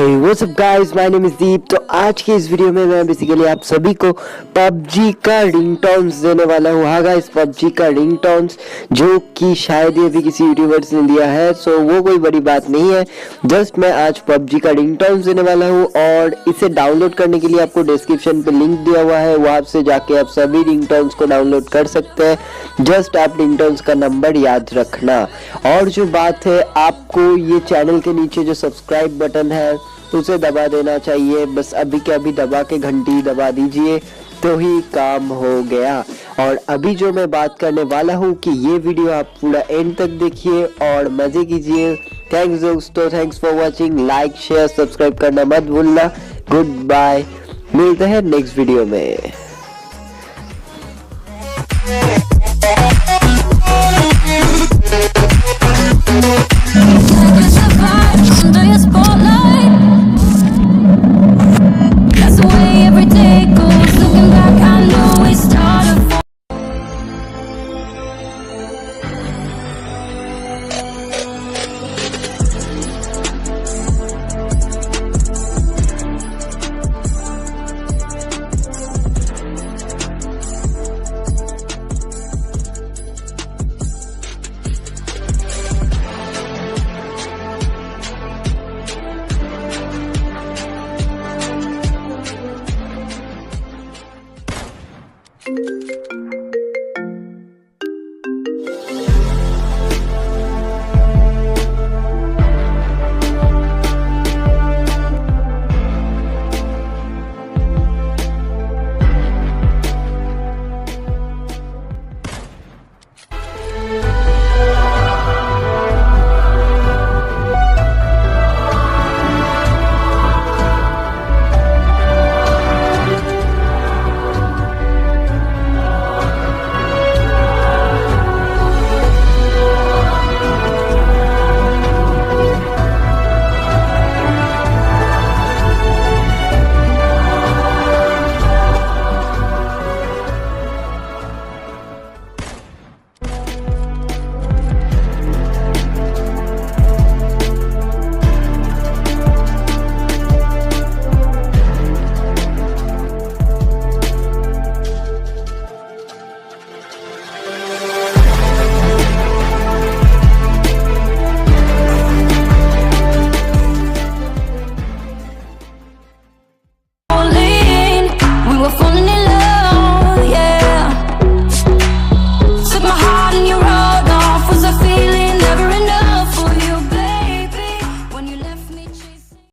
Hey, what's up guys, my name is दीप। तो आज के इस वीडियो में मैं बेसिकली आप सभी को पबजी का रिंगटोन्स देने वाला हूँ। हाँ गाइस, पबजी का रिंगटोन्स जो कि शायद ये भी किसी यूट्यूबर्स ने दिया है, सो वो कोई बड़ी बात नहीं है। जस्ट मैं आज पबजी का रिंगटोन्स देने वाला हूँ और इसे डाउनलोड करने के लिए आपको डिस्क्रिप्शन पे लिंक दिया हुआ है, वहाँ से जाके आप सभी रिंगटोन्स को डाउनलोड कर सकते हैं। जस्ट आप रिंगटोन्स का नंबर याद रखना। और जो बात है, आपको ये चैनल के नीचे जो सब्सक्राइब बटन है उसे दबा देना चाहिए। बस अभी के अभी दबा के घंटी दबा दीजिए तो ही काम हो गया। और अभी जो मैं बात करने वाला हूँ कि ये वीडियो आप पूरा एंड तक देखिए और मजे कीजिए। थैंक्स दोस्तों, thanks for watching. Like share subscribe करना मत भूलना। गुड बाय, मिलते हैं नेक्स्ट वीडियो में।